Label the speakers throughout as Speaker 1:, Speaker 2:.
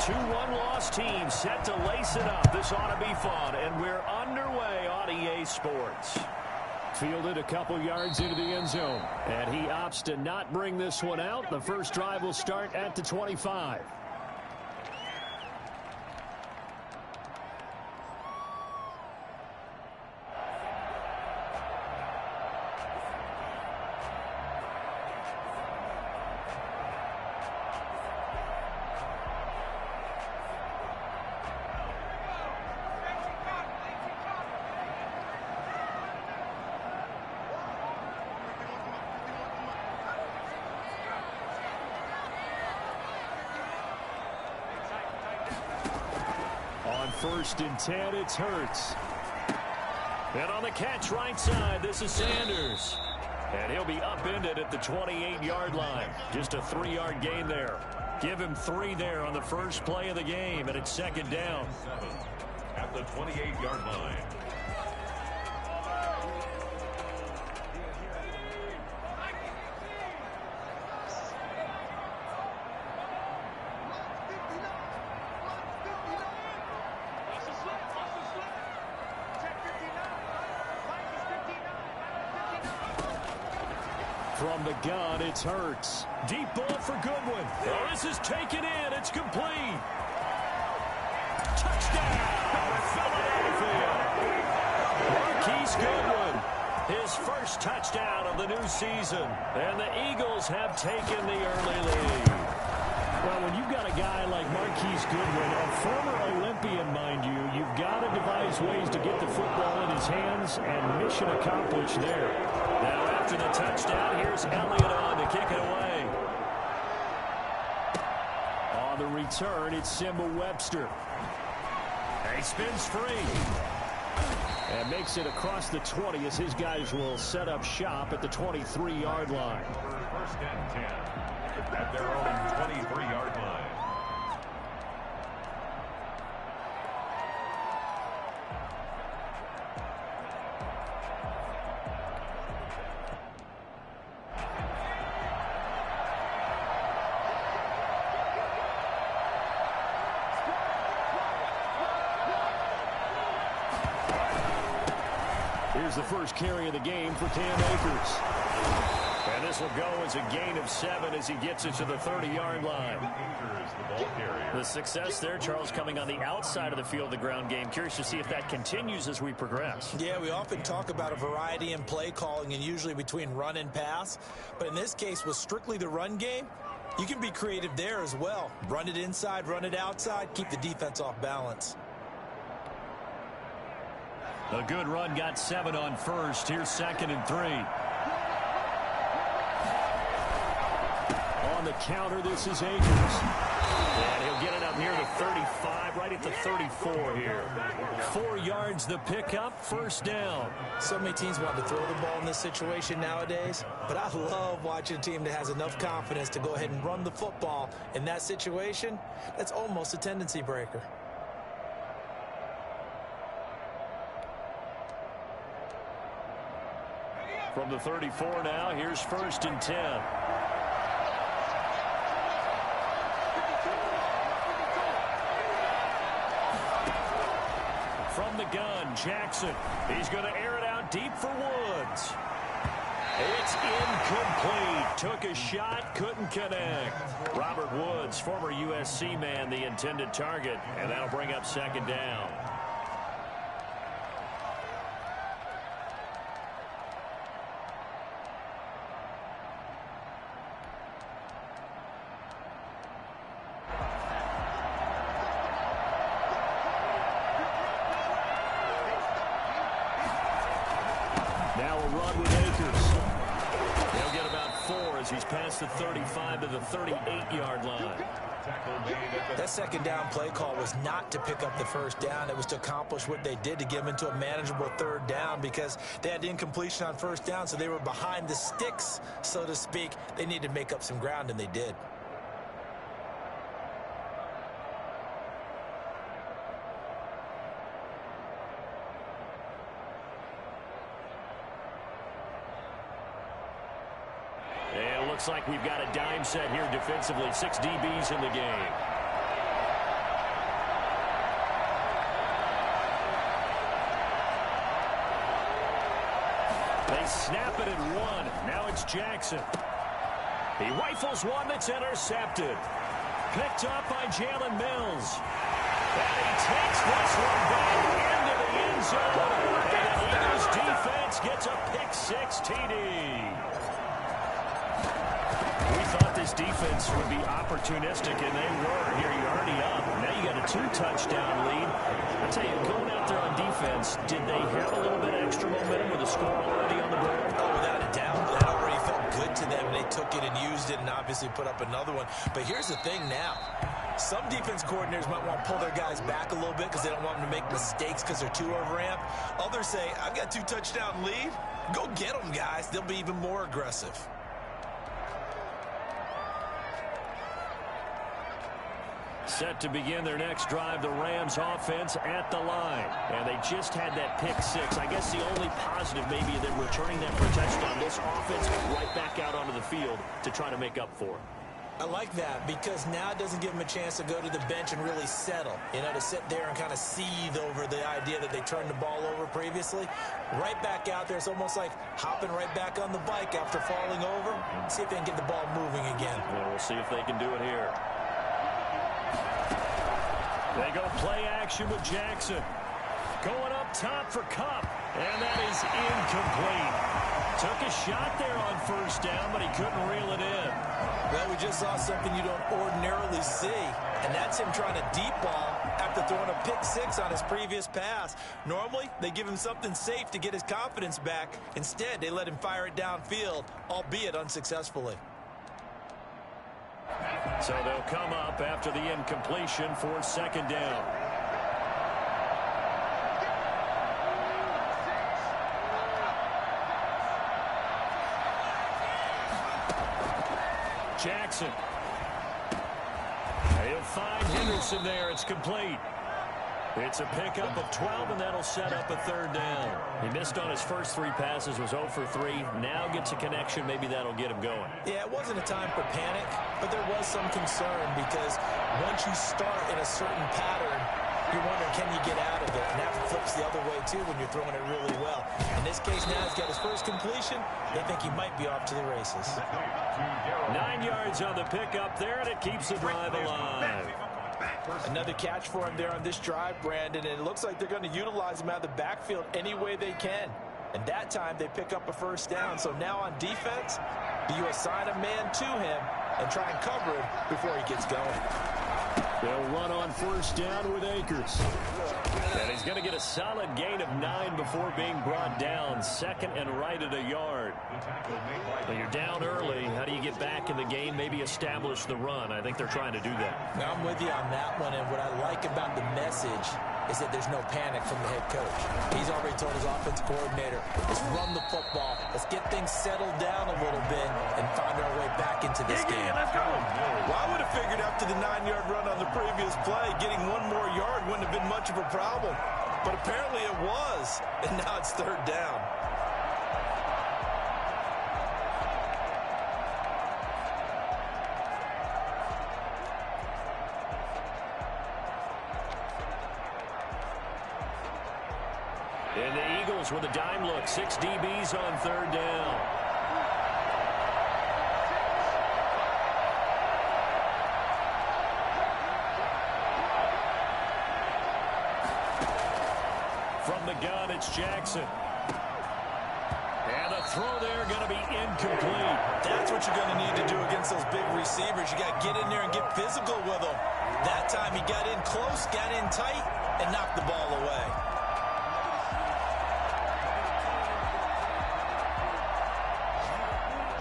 Speaker 1: 2-1 loss team set to lace it up. This ought to be fun, and we're underway on EA Sports. Fielded a couple yards into the end zone, and he opts to not bring this one out. The first drive will start at the 25. First and 10, it's Hurts. And on the catch right side, this is Sanders. And he'll be upended at the 28-yard line. Just a 3-yard gain there. Give him 3 there on the first play of the game, and it's second down.
Speaker 2: At the 28-yard line.
Speaker 1: From the gun, it's Hurts. Deep ball for Goodwin. Oh, this is taken in. It's complete. Touchdown, Philadelphia. Marquise Goodwin, his first touchdown of the new season. And the Eagles have taken the early lead. Well, when you've got a guy like Marquise Goodwin, a former Olympian, mind you, you've got to devise ways to get the football in his hands, and mission accomplished there. Now, after the touchdown, here's Elliott on to kick it away. On the return, it's Simba Webster. He spins free. And makes it across the 20 as his guys will set up shop at the 23-yard line.
Speaker 2: First and 10 at their own 23-yard line.
Speaker 1: Here's the first carry of the game for Cam Akers. And this will go as a gain of 7 as he gets it to the 30-yard line.
Speaker 3: The success there, Charles, coming on the outside of the field, the ground game. Curious to see if that continues as we progress.
Speaker 4: Yeah, we often talk about a variety in play calling and usually between run and pass. But in this case, with strictly the run game, you can be creative there as well. Run it inside, run it outside, keep the defense off balance.
Speaker 1: A good run got 7 on first. Here's 2nd and 3. On the counter, this is Akers. And he'll get it up near the 35, right at the 34 here. 4 yards the pickup, first down.
Speaker 4: So many teams want to throw the ball in this situation nowadays, but I love watching a team that has enough confidence to go ahead and run the football in that situation. That's almost a tendency breaker.
Speaker 1: From the 34 now, here's 1st and 10. From the gun, Jackson. He's going to air it out deep for Woods. It's incomplete. Took a shot, couldn't connect. Robert Woods, former USC man, the intended target, and that'll bring up 2nd down. Now a run with Akers. He'll get about 4 as he's past the 35 to the 38-yard line.
Speaker 4: That 2nd down play call was not to pick up the 1st down. It was to accomplish what they did, to get them into a manageable 3rd down, because they had incompletion on 1st down, so they were behind the sticks, so to speak. They needed to make up some ground, and they did.
Speaker 1: And it looks like we've got a dime set here defensively. 6 DBs in the game. They snap it at one. Now it's Jackson. He rifles one that's intercepted. Picked up by Jalen Mills. And he takes this one back into the end zone. And the Eagles defense gets a pick-6 TD. We thought this defense would be opportunistic, and they were. Here you're already up. Now you got a 2-touchdown lead. I tell you, going out there on defense, did they have a little bit extra momentum with a score already on the board?
Speaker 4: Oh, without a doubt. That already felt good to them. They took it and used it and obviously put up another one. But here's the thing now. Some defense coordinators might want to pull their guys back a little bit because they don't want them to make mistakes because they're too overamped. Others say, I've got 2-touchdown lead. Go get them, guys. They'll be even more aggressive.
Speaker 1: Set to begin their next drive, the Rams offense at the line. And they just had that pick-6. I guess the only positive maybe that returning that for a touchdown, this offense right back out onto the field to try to make up for it.
Speaker 4: I like that because now it doesn't give them a chance to go to the bench and really settle. You know, to sit there and kind of seethe over the idea that they turned the ball over previously. Right back out there, it's almost like hopping right back on the bike after falling over. See if they can get the ball moving again.
Speaker 1: Yeah, we'll see if they can do it here. They go play action with Jackson. Going up top for Kupp. And that is incomplete. Took a shot there on first down, but he couldn't reel it in.
Speaker 4: Well, we just saw something you don't ordinarily see, and that's him trying to deep ball after throwing a pick-6 on his previous pass. Normally, they give him something safe to get his confidence back. Instead, they let him fire it downfield, albeit unsuccessfully.
Speaker 1: So they'll come up after the incompletion for second down. Jackson. He'll find Henderson there. It's complete. It's a pickup of 12, and that'll set up a third down. He missed on his first 3 passes, was 0 for 3. Now gets a connection. Maybe that'll get him going.
Speaker 4: Yeah, it wasn't a time for panic, but there was some concern because once you start in a certain pattern, you're wondering, can you get out of it? And that flips the other way, too, when you're throwing it really well. In this case, now he's got his first completion. They think he might be off to the races.
Speaker 1: 9 yards on the pickup there, and it keeps the drive alive.
Speaker 4: Another catch for him there on this drive, Brandon, and it looks like they're going to utilize him out of the backfield any way they can. And that time, they pick up a first down. So now on defense, do you assign a man to him and try and cover him before he gets going?
Speaker 1: They'll run on first down with Akers. And he's going to get a solid gain of 9 before being brought down. Second and right at a yard. When you're down early, how do you get back in the game? Maybe establish the run. I think they're trying to do that.
Speaker 4: Now, I'm with you on that one, and what I like about the message is that there's no panic from the head coach. He's already told his offense coordinator, let's run the football, let's get things settled down a little bit and find our way back into this game.
Speaker 1: Let's go.
Speaker 4: Well, I would have figured after the 9-yard run on the previous play, getting one more yard wouldn't have been much of a problem. But apparently it was, and now it's third down.
Speaker 1: And the Eagles with a dime look. 6 DBs on third down. From the gun, it's Jackson. And the throw there going to be incomplete.
Speaker 4: That's what you're going to need to do against those big receivers. You got to get in there and get physical with them. That time he got in close, got in tight, and knocked the ball away.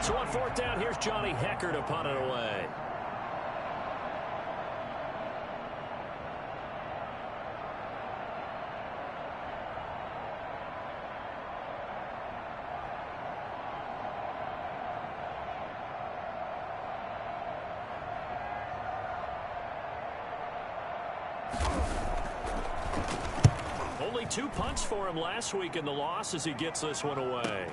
Speaker 1: So on fourth down, here's Johnny Hekker to punt it away. Only 2 punts for him last week in the loss as he gets this one away.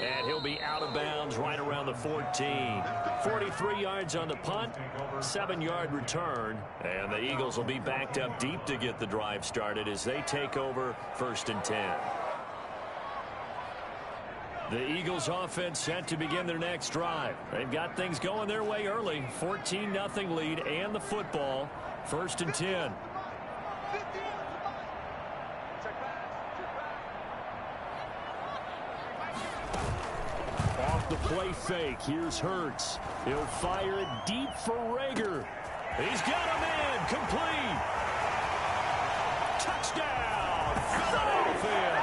Speaker 1: And he'll He'll be out of bounds right around the 14. 43 yards on the punt, 7-yard return. And the Eagles will be backed up deep to get the drive started as they take over 1st and 10. The Eagles offense set to begin their next drive. They've got things going their way early. 14-0 lead and the football. 1st and 10. Off the play fake. Here's Hurts. He'll fire it deep for Reagor. He's got him in. Complete. Touchdown, Philadelphia.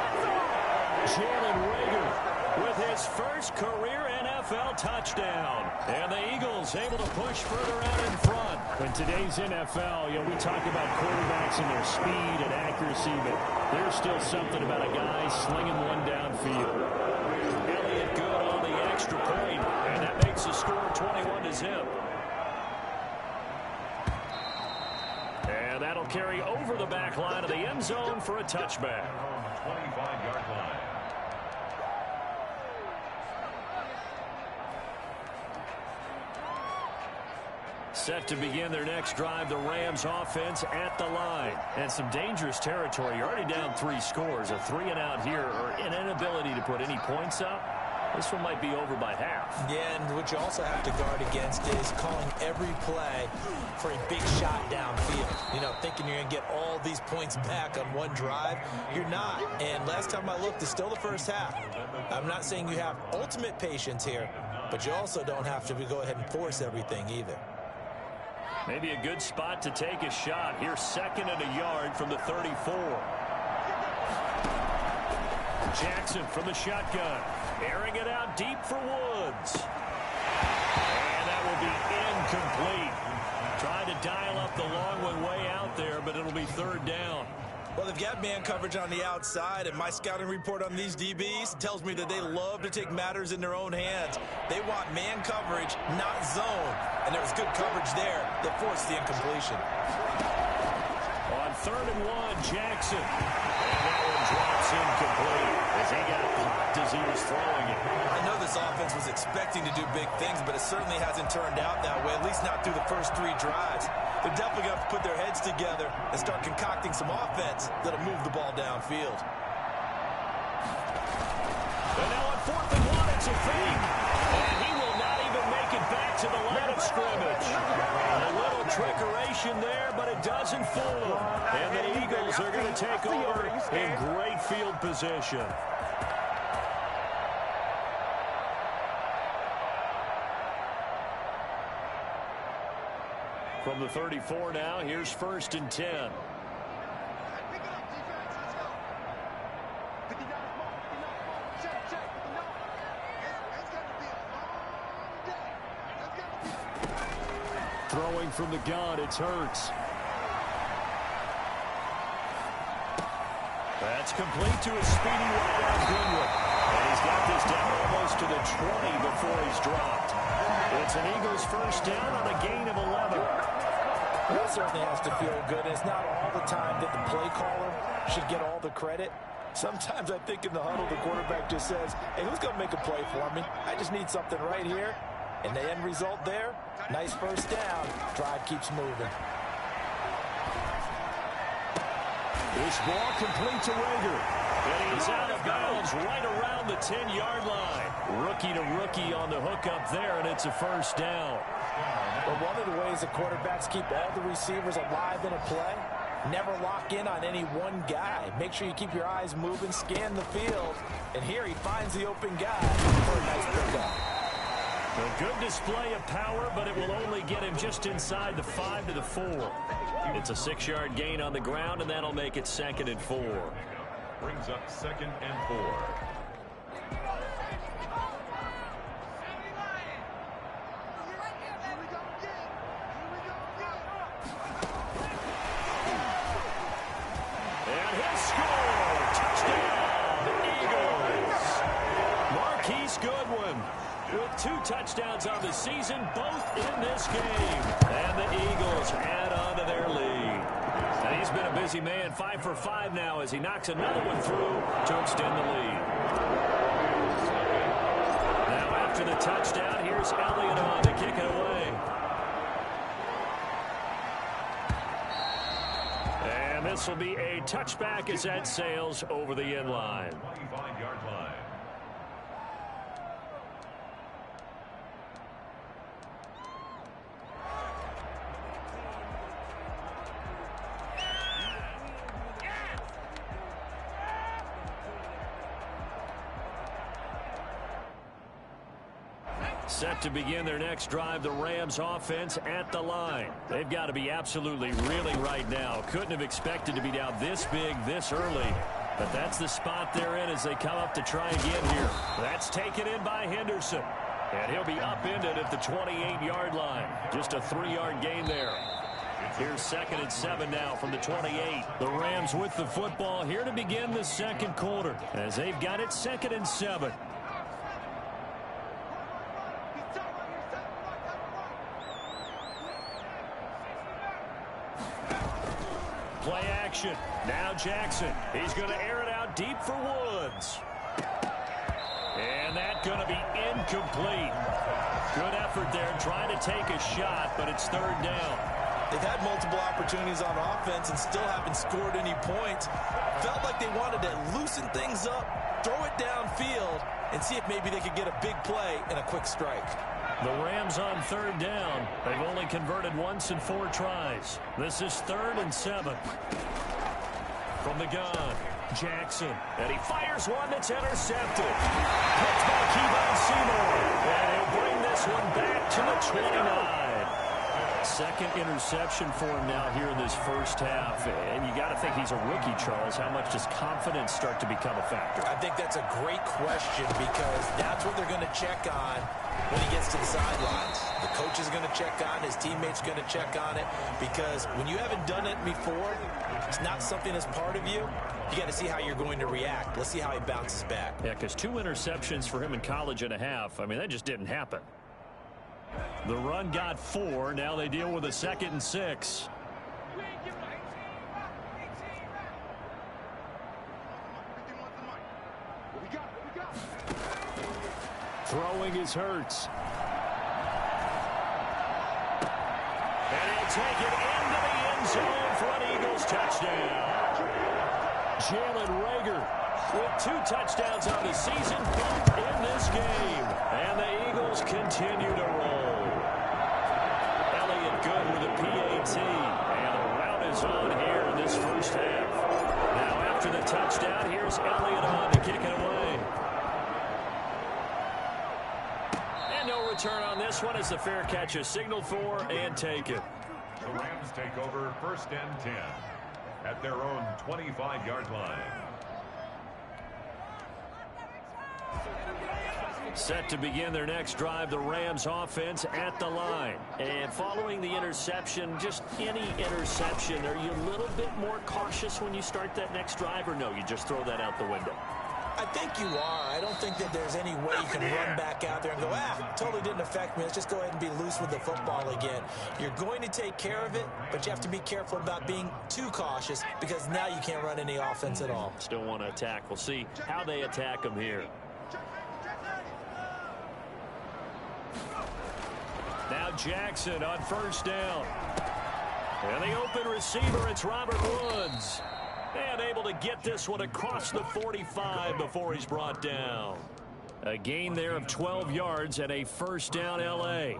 Speaker 1: Jalen Reagor with his first career NFL touchdown. And the Eagles able to push further out in front.
Speaker 3: In today's NFL, we talk about quarterbacks and their speed and accuracy, but there's still something about a guy slinging one downfield.
Speaker 1: Elliott good on the extra point, and that makes the score 21-0. And that'll carry over the back line of the end zone for a touchback.
Speaker 2: 25-yard line.
Speaker 1: Set to begin their next drive, the Rams offense at the line. And some dangerous territory. You're already down 3 scores. A 3-and-out here, or an inability to put any points up. This one might be over by half.
Speaker 4: Yeah, and what you also have to guard against is calling every play for a big shot downfield. Thinking you're going to get all these points back on one drive. You're not. And last time I looked, it's still the first half. I'm not saying you have ultimate patience here, but you also don't have to go ahead and force everything either.
Speaker 1: Maybe a good spot to take a shot. Here's 2nd and a yard from the 34. Jackson from the shotgun. Airing it out deep for Woods. And that will be incomplete. Trying to dial up the long one way out there, but it'll be 3rd down.
Speaker 4: Well, they've got man coverage on the outside, and my scouting report on these DBs tells me that they love to take matters in their own hands. They want man coverage, not zone. And there was good coverage there that forced the incompletion.
Speaker 1: On 3rd and 1, Jackson. And that one drops incomplete as he got blocked as he was throwing it.
Speaker 4: I know this offense was expecting to do big things, but it certainly hasn't turned out that way, at least not through the first 3 drives. They're definitely going to have to put their heads together and start concocting some offense that'll move the ball downfield.
Speaker 1: And now on 4th and 1, it's a fake. And he will not even make it back to the line of scrimmage. A little trickeration there, but it doesn't fool him. And the Eagles are going to take over in great field position. From the 34 now, here's 1st and 10. Throwing from the gun, it's Hurts. That's complete to his speedy wide out Goodwin. And he's got this down almost to the 20 before he's dropped. It's an Eagles 1st down on a gain of 11.
Speaker 4: That certainly has to feel good. It's not all the time that the play caller should get all the credit. Sometimes I think in the huddle, the quarterback just says, hey, who's going to make a play for me? I just need something right here. And the end result there, nice 1st down. Drive keeps moving.
Speaker 1: This ball complete to Reagor. And he's out of bounds right around the 10-yard line. Rookie to rookie on the hook up there, and it's a 1st down.
Speaker 4: Well, one of the ways the quarterbacks keep all the receivers alive in a play, never lock in on any one guy. Make sure you keep your eyes moving, scan the field. And here he finds the open guy for a nice pickup.
Speaker 1: A good display of power, but it will only get him just inside the 5 to the 4. It's a 6-yard gain on the ground, and that'll make it 2nd and 4.
Speaker 2: Brings up 2nd and 4.
Speaker 1: And he'll score! Touchdown, Eagles! Marquise Goodwin with 2 touchdowns on the season, both in this game. And the Eagles add on to their lead. And he's been a busy man, 5 for 5 now as he knocks another one through to extend the lead. the touchdown. Here's Elliott on to kick it away. And this will be a touchback as that sails over the end line.
Speaker 2: 25-yard line.
Speaker 1: Set to begin their next drive, the Rams offense at the line. They've got to be absolutely reeling right now. Couldn't have expected to be down this big this early. But that's the spot they're in as they come up to try again here. That's taken in by Henderson. And he'll be upended at the 28-yard line. Just a 3-yard gain there. Here's 2nd and 7 now from the 28. The Rams with the football here to begin the second quarter as they've got it 2nd and 7. Play action. Now Jackson. He's going to air it out deep for Woods. And that's going to be incomplete. Good effort there trying to take a shot, but it's 3rd down.
Speaker 4: They've had multiple opportunities on offense and still haven't scored any points. Felt like they wanted to loosen things up, throw it downfield, and see if maybe they could get a big play and a quick strike.
Speaker 1: The Rams on 3rd down. They've only converted once in 4 tries. This is 3rd and 7. From the gun, Jackson. And he fires one that's intercepted. Picked by Kevon Seymour. And he'll bring this one back to the 29. 2nd interception for him now here in this first half. And you got to think he's a rookie, Charles. How much does confidence start to become a factor?
Speaker 4: I think that's a great question because that's what they're going to check on when he gets to the sidelines. The coach is going to check on, his teammates are going to check on it, because when you haven't done it before, it's not something that's part of you. You got to see how you're going to react. Let's see how he bounces back.
Speaker 1: Yeah, because 2 interceptions for him in college and a half. I mean, that just didn't happen. The run got 4. Now they deal with a 2nd and 6. Throwing is Hurts. And he'll take it into the end zone for an Eagles touchdown. Jalen Reagor with 2 touchdowns on the season in this game. And the Eagles continue to roll. Elliott good with a PAT. And the route is on here in this first half. Now after the touchdown, here's Elliott on to kick it away. No return on this one as the fair catch is signaled for and taken.
Speaker 2: The Rams take over 1st and 10 at their own 25-yard line.
Speaker 1: Set to begin their next drive, the Rams offense at the line. And following the interception, just any interception, are you a little bit more cautious when you start that next drive, or no, you just throw that out the window?
Speaker 4: I think you are. I don't think that there's any way you can run back out there and go, totally didn't affect me. Let's just go ahead and be loose with the football again. You're going to take care of it, but you have to be careful about being too cautious because now you can't run any offense at all.
Speaker 1: Still want to attack. We'll see how they attack them here. Now Jackson on 1st down. And the open receiver, it's Robert Woods. And able to get this one across the 45 before he's brought down. A gain there of 12 yards and a 1st down L.A.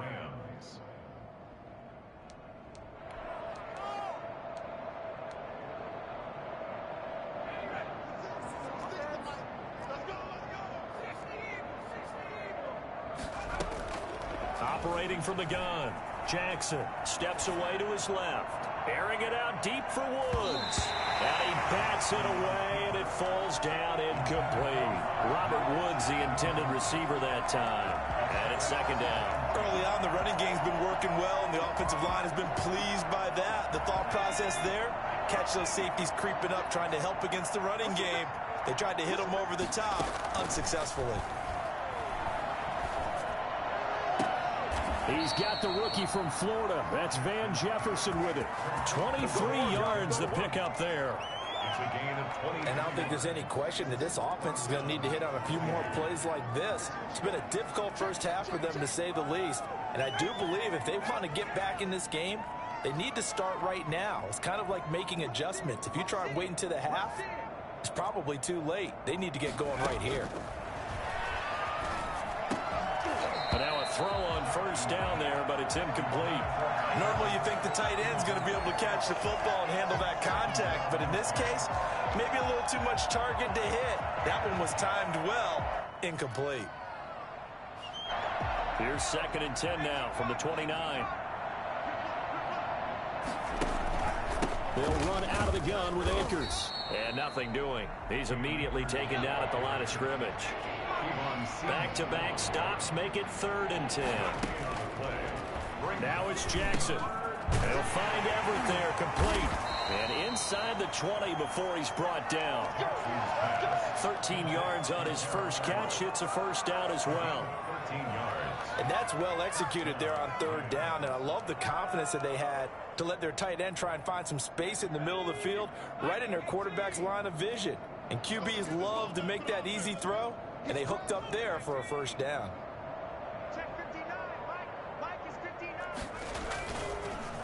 Speaker 1: Operating from the gun, Jackson steps away to his left. Airing it out deep for Woods. And he bats it away, and it falls down incomplete. Robert Woods, the intended receiver that time. And it's 2nd down.
Speaker 4: Early on, the running game's been working well, and the offensive line has been pleased by that. The thought process there, catch those safeties creeping up, trying to help against the running game. They tried to hit them over the top, unsuccessfully.
Speaker 1: He's got the rookie from Florida. That's Van Jefferson with it. 23 yards the pickup there.
Speaker 2: That's a gain of 20.
Speaker 4: And I don't think there's any question that this offense is going to need to hit on a few more plays like this. It's been a difficult first half for them, to say the least. And I do believe if they want to get back in this game, they need to start right now. It's kind of like making adjustments. If you try and wait until the half, it's probably too late. They need to get going right here.
Speaker 1: And now a throw on first down there, but it's incomplete.
Speaker 4: Normally you think the tight end's going to be able to catch the football and handle that contact, but in this case, maybe a little too much target to hit. That one was timed well. Incomplete.
Speaker 1: Here's 2nd and 10 now from the 29. They'll run out of the gun with Akers. And nothing doing. He's immediately taken down at the line of scrimmage. Back-to-back stops make it 3rd and 10. Now it's Jackson. They'll find Everett there, complete. And inside the 20 before he's brought down. 13 yards on his first catch. It's a first down as well.
Speaker 2: 13 yards.
Speaker 4: And that's well executed there on 3rd down. And I love the confidence that they had to let their tight end try and find some space in the middle of the field, right in their quarterback's line of vision. And QBs love to make that easy throw, and they hooked up there for a first down.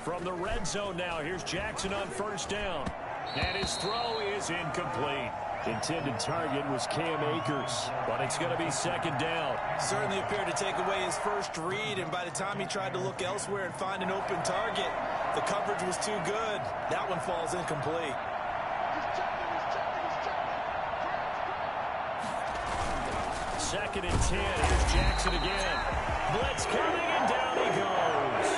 Speaker 1: From the red zone now, here's Jackson on first down. And his throw is incomplete. Intended target was Cam Akers, but it's going to be 2nd down.
Speaker 4: Certainly appeared to take away his first read, and by the time he tried to look elsewhere and find an open target, the coverage was too good. That one falls incomplete.
Speaker 1: Second and 10. Here's Jackson again. Blitz coming, and down he goes.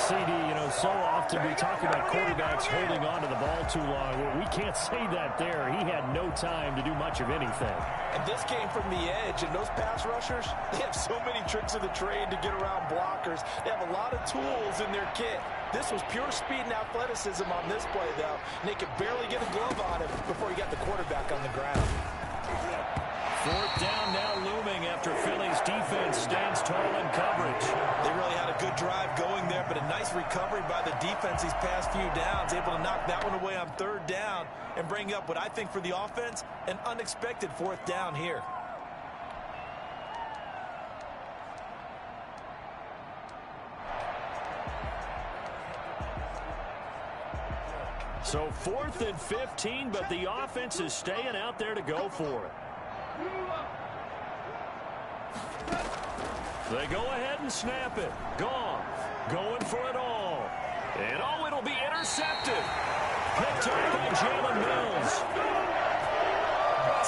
Speaker 3: CD, so often we talk about quarterbacks holding on to the ball too long. Well, we can't say that there. He had no time to do much of anything.
Speaker 4: And this came from the edge, and those pass rushers, they have so many tricks of the trade to get around blockers. They have a lot of tools in their kit. This was pure speed and athleticism on this play, though, and they could barely get a glove on him before he got the quarterback on the ground.
Speaker 1: 4th down now looming after Philly's defense stands tall in coverage.
Speaker 4: They really had a good drive going there, but a nice recovery by the defense these past few downs, able to knock that one away on 3rd down and bring up what I think for the offense, an unexpected 4th down here.
Speaker 1: So 4th and 15, but the offense is staying out there to go for it. They go ahead and snap it. Goff going for it all. And it'll be intercepted. Picked up by Jalen Mills.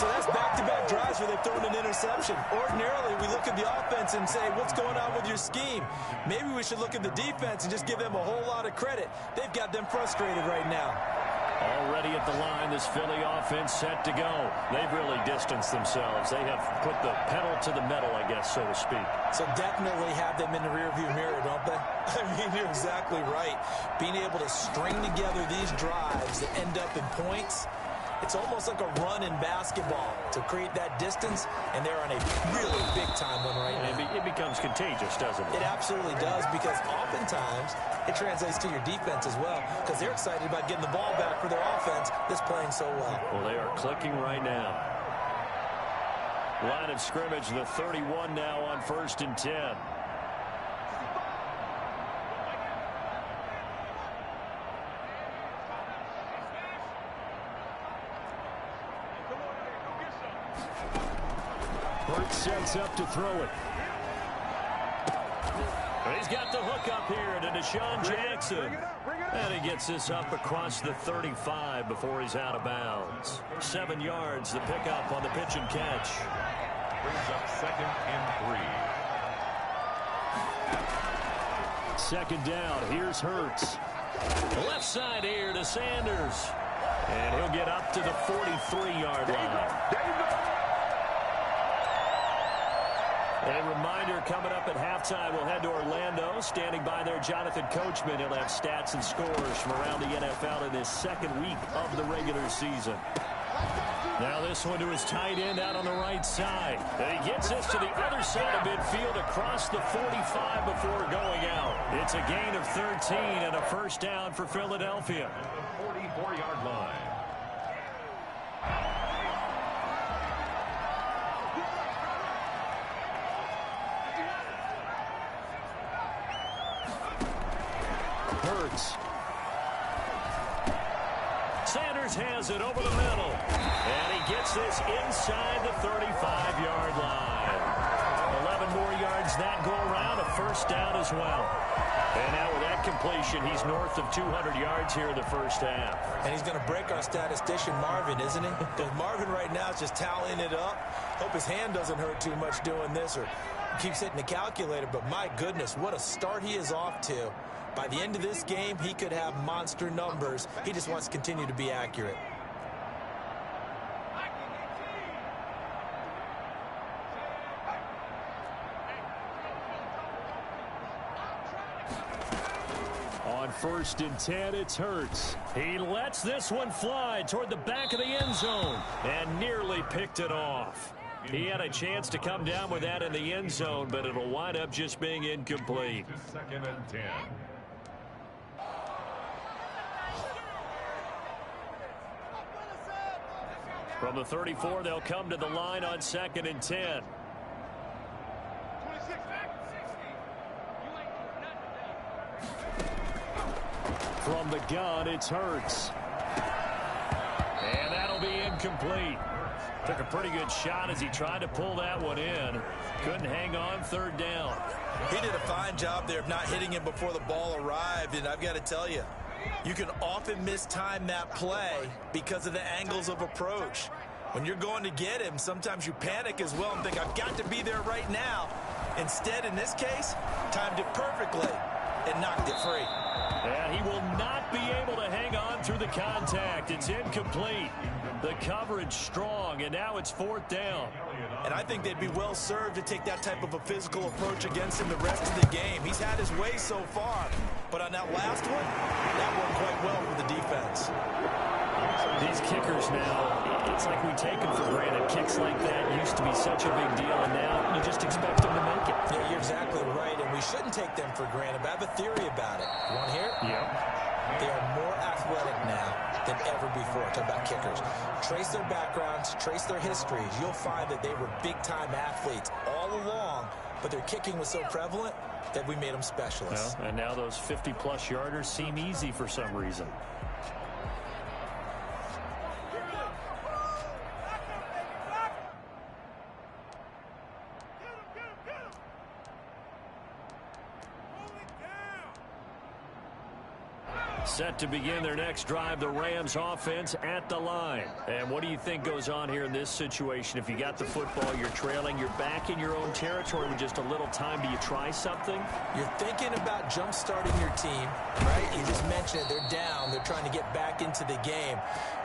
Speaker 4: So that's back-to-back drives where they've thrown an interception. Ordinarily, we look at the offense and say, what's going on with your scheme? Maybe we should look at the defense and just give them a whole lot of credit. They've got them frustrated right now.
Speaker 1: Already at the line, this Philly offense set to go. They've really distanced themselves. They have put the pedal to the metal, I guess, so to speak.
Speaker 4: So definitely have them in the rearview mirror, don't they? I mean, you're exactly right. Being able to string together these drives that end up in points, it's almost like a run in basketball to create that distance, and they're on a really big-time one right now.
Speaker 1: It becomes contagious, doesn't it?
Speaker 4: It absolutely does, because oftentimes it translates to your defense as well, because they're excited about getting the ball back for their offense that's playing so well.
Speaker 1: Well, they are clicking right now. Line of scrimmage, the 31 now on 1st and 10.
Speaker 3: Hurts sets up to throw it.
Speaker 1: He's got the hook up here to Deshaun Jackson. And he gets this up across the 35 before he's out of bounds. 7 yards, the pickup on the pitch and catch.
Speaker 2: Brings up 2nd and 3.
Speaker 3: 2nd down. Here's Hurts.
Speaker 1: Left side here to Sanders. And he'll get up to the 43-yard line. A reminder, coming up at halftime, we'll head to Orlando. Standing by there, Jonathan Coachman. He'll have stats and scores from around the NFL in his 2nd week of the regular season. Now this one to his tight end out on the right side. And he gets this to the other side of midfield across the 45 before going out. It's a gain of 13 and a first down for Philadelphia.
Speaker 2: The 44-yard line.
Speaker 3: Hurts. Sanders has it over the middle. And he gets this inside the 35-yard line. 11 more yards that go around, a first down as well. And now with that completion, he's north of 200 yards here in the first half.
Speaker 4: And he's going to break our statistician, Marvin, isn't he? Because Marvin right now is just tallying it up. Hope his hand doesn't hurt too much doing this or keeps hitting the calculator. But my goodness, what a start he is off to. By the end of this game, he could have monster numbers. He just wants to continue to be accurate.
Speaker 3: On 1st and 10, it's Hurts. He lets this one fly toward the back of the end zone and nearly picked it off. He had a chance to come down with that in the end zone, but it'll wind up just being incomplete.
Speaker 2: 2nd and 10.
Speaker 3: From the 34, they'll come to the line on 2nd and 10. From the gun, it's Hurts. And that'll be incomplete. Took a pretty good shot as he tried to pull that one in. Couldn't hang on 3rd down.
Speaker 4: He did a fine job there of not hitting him before the ball arrived, and I've got to tell you, you can often mistime that play because of the angles of approach. When you're going to get him, sometimes you panic as well and think, I've got to be there right now. Instead, in this case, timed it perfectly and knocked it free.
Speaker 3: And he will not be able to hang on through the contact. It's incomplete. The coverage strong, and now it's 4th down.
Speaker 4: And I think they'd be well served to take that type of a physical approach against him the rest of the game. He's had his way so far, but on that last one, that worked quite well for the defense.
Speaker 3: These kickers now, it's like we take them for granted. Kicks like that used to be such a big deal, and now you just expect them to make it.
Speaker 4: Yeah, you're exactly right, and we shouldn't take them for granted, but I have a theory about it. You want to hear it?
Speaker 3: Yeah.
Speaker 4: They are more athletic now than ever before. Talk about kickers. Trace their backgrounds, trace their histories. You'll find that they were big-time athletes all along, but their kicking was so prevalent that we made them specialists.
Speaker 3: Well, and now those 50-plus yarders seem easy for some reason. Set to begin their next drive, the Rams offense at the line. And what do you think goes on here in this situation? If you got the football, you're trailing, you're back in your own territory with just a little time. Do you try something?
Speaker 4: You're thinking about jump-starting your team, right? You just mentioned it. They're down. They're trying to get back into the game.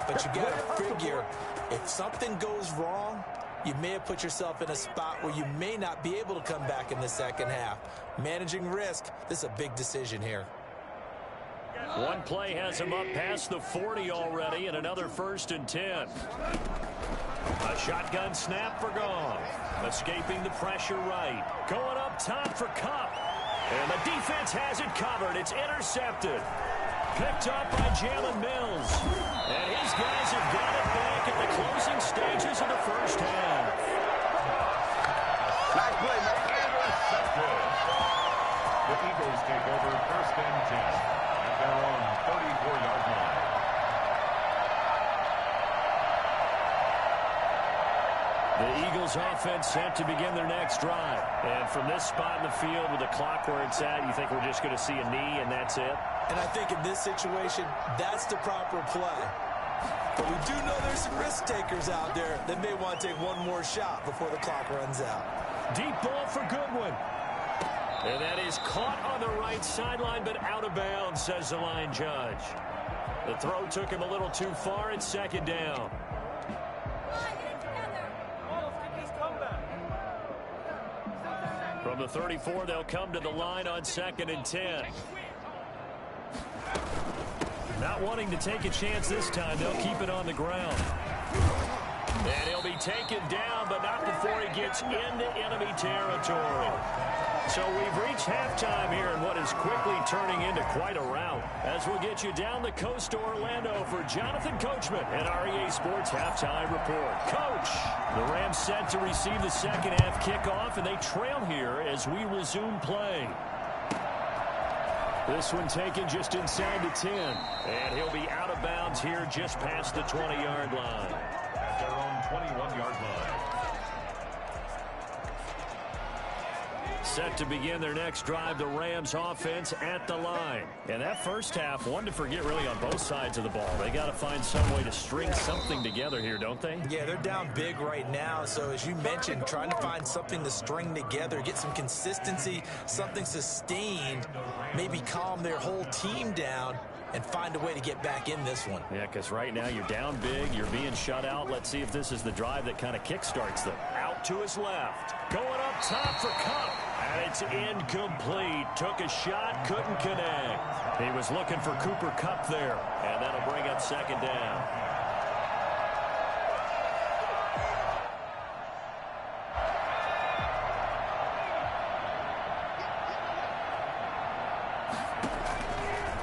Speaker 4: But you got to figure, if something goes wrong, you may have put yourself in a spot where you may not be able to come back in the second half. Managing risk, this is a big decision here.
Speaker 3: One play has him up past the 40 already, and another 1st and 10. A shotgun snap for Goff. Escaping the pressure right. Going up top for Kupp. And the defense has it covered. It's intercepted. Picked up by Jalen Mills. And his guys have got it back at the closing stages of the first half.
Speaker 2: Nice play, man. Intercepted. The Eagles take over 1st and 10. Their own 34-yard line.
Speaker 3: The Eagles offense set to begin their next drive. And from this spot in the field with the clock where it's at, you think we're just going to see a knee and that's it?
Speaker 4: And I think in this situation, that's the proper play. But we do know there's some risk takers out there that may want to take one more shot before the clock runs out.
Speaker 3: Deep ball for Goodwin. And that is caught on the right sideline, but out of bounds, says the line judge. The throw took him a little too far. It's 2nd down. From the 34, they'll come to the line on 2nd and 10. Not wanting to take a chance this time, they'll keep it on the ground. And he'll be taken down, but not before he gets into enemy territory. So we've reached halftime here in what is quickly turning into quite a rout. As we'll get you down the coast to Orlando for Jonathan Coachman at REA Sports Halftime Report. Coach, the Rams set to receive the second half kickoff, and they trail here as we resume play. This one taken just inside the 10. And he'll be out of bounds here just past the 20-yard line.
Speaker 2: At their own 21-yard line.
Speaker 3: Set to begin their next drive, the Rams offense at the line. And that first half, one to forget really on both sides of the ball. They got to find some way to string something together here, don't they?
Speaker 4: Yeah, they're down big right now. So as you mentioned, trying to find something to string together, get some consistency, something sustained, maybe calm their whole team down and find a way to get back in this one.
Speaker 3: Yeah, because right now you're down big, you're being shut out. Let's see if this is the drive that kind of kickstarts them. Out to his left. Going up top for Kupp. And it's incomplete. Took a shot, couldn't connect. He was looking for Cooper Kupp there. And that'll bring up second down.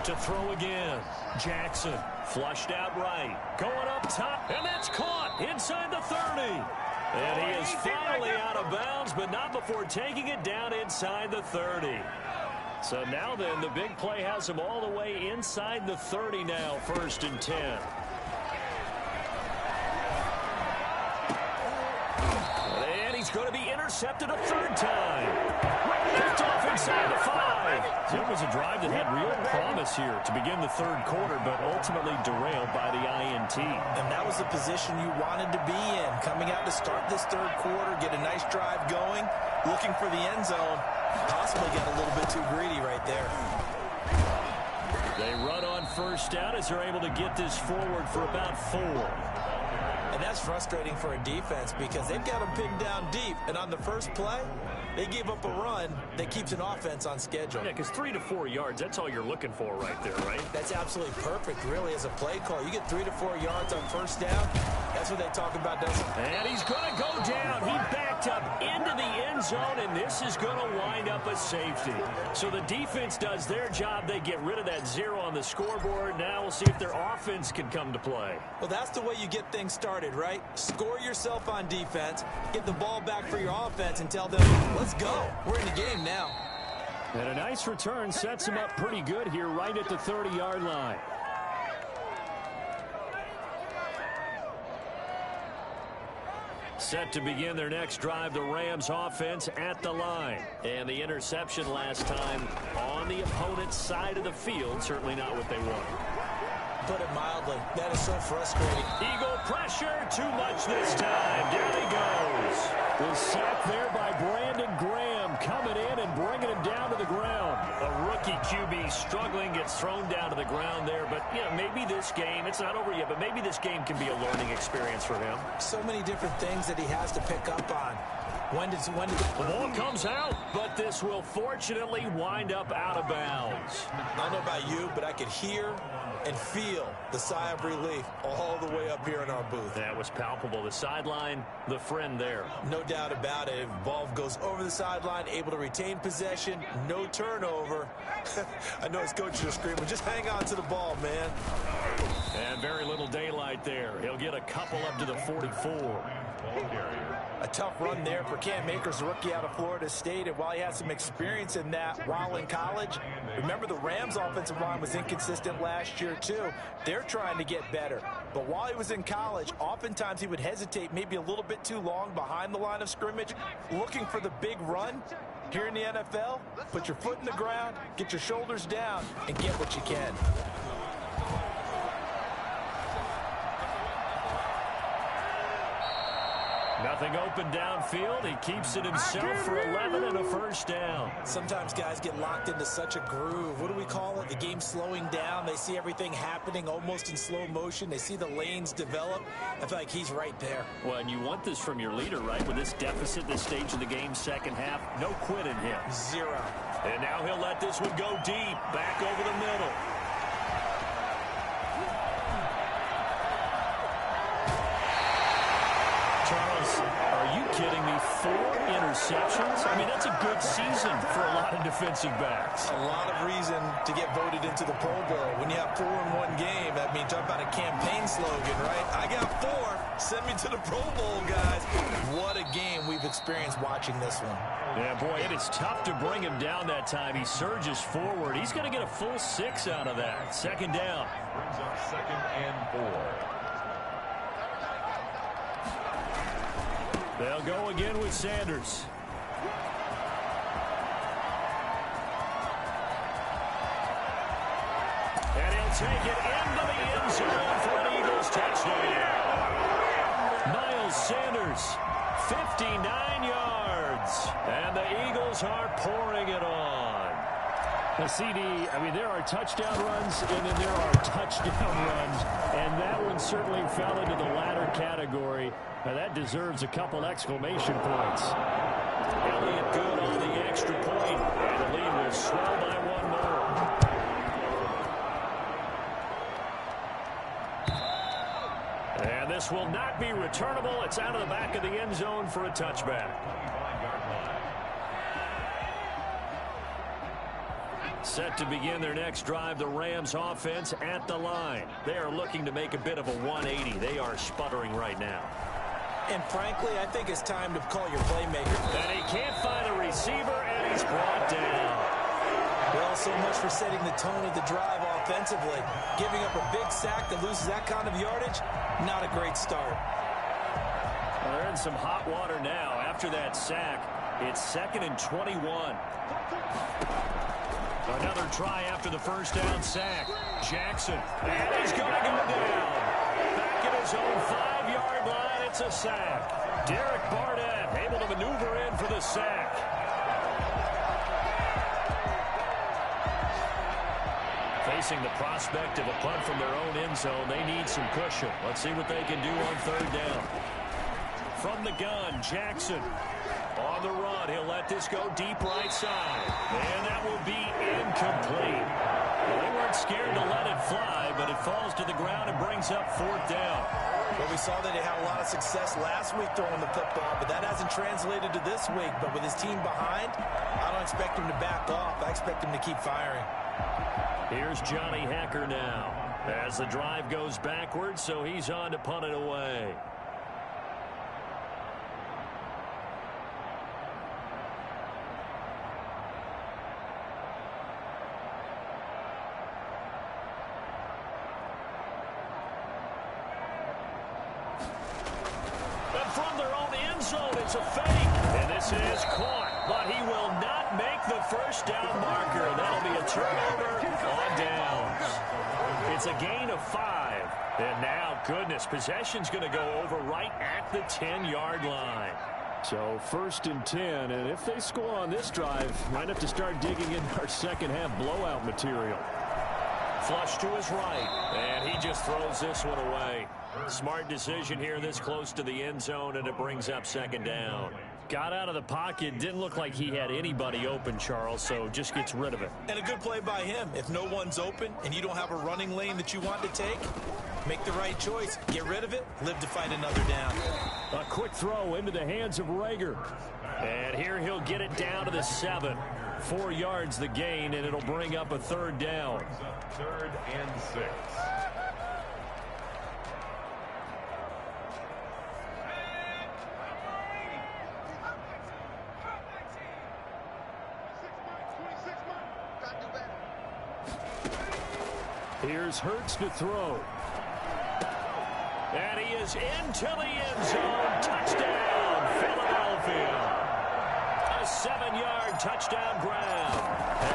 Speaker 3: To throw again. Jackson flushed out right. Going up top. And that's caught inside the 30. And he is finally out of bounds, but not before taking it down inside the 30. So now then, the big play has him all the way inside the 30 now, 1st and 10. And he's going to be intercepted a 3rd time. Picked off inside the 5. It was a drive that had real promise here to begin the 3rd quarter, but ultimately derailed by the INT.
Speaker 4: And that was the position you wanted to be in. Coming out to start this 3rd quarter, get a nice drive going, looking for the end zone. Possibly got a little bit too greedy right there.
Speaker 3: They run on 1st down as they're able to get this forward for about 4.
Speaker 4: And that's frustrating for a defense because they've got them pinned down deep. And on the first play, they gave up a run that keeps an offense on schedule.
Speaker 3: Yeah, because 3 to 4 yards, that's all you're looking for right there, right?
Speaker 4: That's absolutely perfect, really, as a play call. You get 3 to 4 yards on 1st down. That's what they talk about, doesn't it?
Speaker 3: And he's going to go down. He backed up into the end zone, and this is going to wind up a safety. So the defense does their job. They get rid of that 0 on the scoreboard. Now we'll see if their offense can come to play.
Speaker 4: Well, that's the way you get things started, right? Score yourself on defense, get the ball back for your offense, and tell them, let's go. We're in the game now.
Speaker 3: And a nice return sets him up pretty good here right at the 30-yard line. Set to begin their next drive, the Rams offense at the line. And the interception last time on the opponent's side of the field, certainly not what they wanted.
Speaker 4: Put it mildly, that is so frustrating.
Speaker 3: Eagle pressure, too much this time. Down he goes. The sack there by Brandon Graham coming in and bringing him down to the ground. A rookie QB struggling, gets thrown down to the ground there. But, yeah, maybe this game, it's not over yet, but maybe this game can be a learning experience for him.
Speaker 4: So many different things that he has to pick up on.
Speaker 3: The ball comes out, but this will fortunately wind up out of bounds.
Speaker 4: I don't know about you, but I could hear and feel the sigh of relief all the way up here in our booth.
Speaker 3: That was palpable. The sideline, the friend there.
Speaker 4: No doubt about it. Ball goes over the sideline, able to retain possession, no turnover. I know his coaches are screaming, just hang on to the ball, man.
Speaker 3: And very little daylight there. He'll get a couple up to the 44.
Speaker 4: A tough run there for Cam Akers, a rookie out of Florida State. And while he had some experience in that while in college, remember the Rams' offensive line was inconsistent last year too. They're trying to get better. But while he was in college, oftentimes he would hesitate maybe a little bit too long behind the line of scrimmage, looking for the big run. Here in the NFL, put your foot in the ground, get your shoulders down, and get what you can.
Speaker 3: Nothing open downfield. He keeps it himself for 11 and a 1st down.
Speaker 4: Sometimes guys get locked into such a groove. What do we call it? The game slowing down. They see everything happening almost in slow motion. They see the lanes develop. I feel like he's right there.
Speaker 3: Well, and you want this from your leader, right? With this deficit, this stage of the game, second half, no quit in him.
Speaker 4: 0.
Speaker 3: And now he'll let this one go deep, back over the middle. Charles, are you kidding me? 4 interceptions? I mean, that's a good season for a lot of defensive backs.
Speaker 4: A lot of reason to get voted into the Pro Bowl. When you have 4 in one game, I mean, talk about a campaign slogan, right? I got 4. Send me to the Pro Bowl, guys. What a game we've experienced watching this one.
Speaker 3: Yeah, boy, it is tough to bring him down that time. He surges forward. He's going to get a full 6 out of that. Second down.
Speaker 2: Brings up 2nd and 4.
Speaker 3: They'll go again with Sanders. And he'll take it into the end zone for an Eagles touchdown. Miles Sanders, 59 yards. And the Eagles are pouring it on.
Speaker 1: The CD, I mean, there are touchdown runs, and then there are touchdown runs. And that one certainly fell into the latter category. Now, that deserves a couple exclamation points.
Speaker 3: Elliott good on the extra point. And the lead will swell by 1 more. And this will not be returnable. It's out of the back of the end zone for a touchback. Set to begin their next drive, the Rams offense at the line. They are looking to make a bit of a 180. They are sputtering right now.
Speaker 4: And frankly, I think it's time to call your playmaker.
Speaker 3: And he can't find a receiver, and he's brought down.
Speaker 4: Well, so much for setting the tone of the drive offensively. Giving up a big sack that loses that kind of yardage, not a great start.
Speaker 3: Well, they're in some hot water now. After that sack, it's 2nd and 21. Another try after the first down sack. Jackson, and he's going to go down. Back at his own 5-yard line, it's a sack. Derek Barnett able to maneuver in for the sack. Facing the prospect of a punt from their own end zone, they need some cushion. Let's see what they can do on 3rd down. From the gun, Jackson. On the run, he'll let this go deep right side. And that will be incomplete. Well, they weren't scared to let it fly, but it falls to the ground and brings up 4th down.
Speaker 4: Well, we saw that he had a lot of success last week throwing the football, but that hasn't translated to this week. But with his team behind, I don't expect him to back off. I expect him to keep firing.
Speaker 3: Here's Johnny Hekker now as the drive goes backwards, so he's on to punt it away. From their own end zone, it's a fake. And this is caught, but he will not make the first down marker. That'll be a turnover on downs. It's a gain of 5. And now, goodness, possession's going to go over right at the 10-yard line.
Speaker 1: So 1st and 10, and if they score on this drive, might have to start digging in our second-half blowout material.
Speaker 3: Flush to his right, and he just throws this one away. Smart decision here this close to the end zone, and it brings up 2nd down. Got out of the pocket, didn't look like he had anybody open, Charles, so just gets rid of it.
Speaker 4: And a good play by him. If no one's open and you don't have a running lane that you want to take, make the right choice. Get rid of it, live to fight another down.
Speaker 1: A quick throw into the hands of Rager.
Speaker 3: And here he'll get it down to the 7. 4 yards the gain, and it'll bring up a 3rd down.
Speaker 2: 3rd and 6.
Speaker 1: Here's Hurts to throw.
Speaker 3: And he is into the end zone. Touchdown, Philadelphia. A 7-yard touchdown grab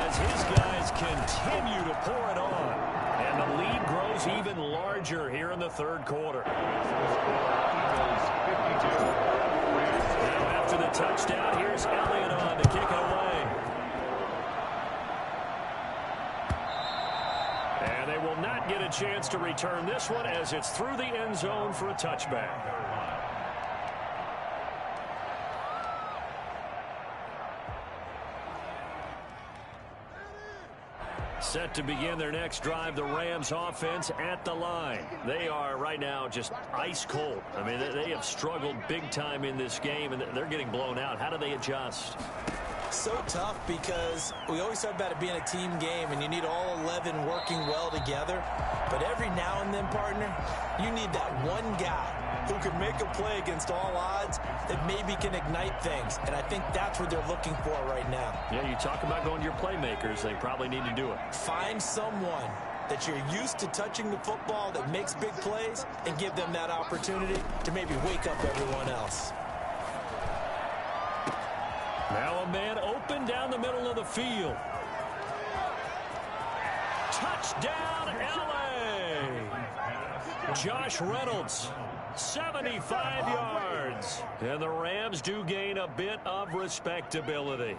Speaker 3: as his guys continue to pour it on. And the lead grows even larger here in the 3rd quarter. Now after the touchdown, here's Elliott on to kick it away. And they will not get a chance to return this one as it's through the end zone for a touchback. Set to begin their next drive, the Rams offense at the line. They are right now just ice cold. I mean, they have struggled big time in this game, and they're getting blown out. How do they adjust?
Speaker 4: So tough because we always talk about it being a team game and you need all 11 working well together. But every now and then, partner, you need that one guy who can make a play against all odds that maybe can ignite things. And I think that's what they're looking for right now.
Speaker 3: Yeah, you talk about going to your playmakers. They probably need to do it.
Speaker 4: Find someone that you're used to touching the football that makes big plays and give them that opportunity to maybe wake up everyone else.
Speaker 3: Now a man open down the middle of the field. Touchdown, L.A. Josh Reynolds, 75 yards. And the Rams do gain a bit of respectability.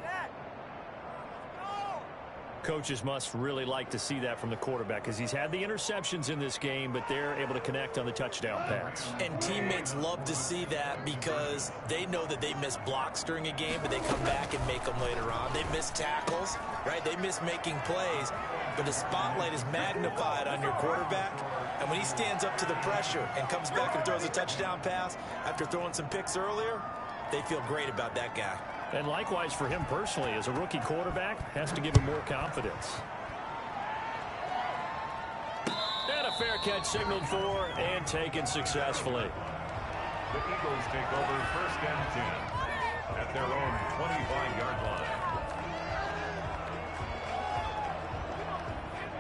Speaker 3: Coaches must really like to see that from the quarterback because he's had the interceptions in this game, but they're able to connect on the touchdown pass.
Speaker 4: And teammates love to see that because they know that they miss blocks during a game, but they come back and make them later on. They miss tackles, right? They miss making plays, but the spotlight is magnified on your quarterback. And when he stands up to the pressure and comes back and throws a touchdown pass after throwing some picks earlier, they feel great about that guy.
Speaker 3: And likewise for him personally, as a rookie quarterback, has to give him more confidence. And a fair catch signaled for and taken successfully.
Speaker 2: The Eagles take over 1st and 10 at their own 25-yard line.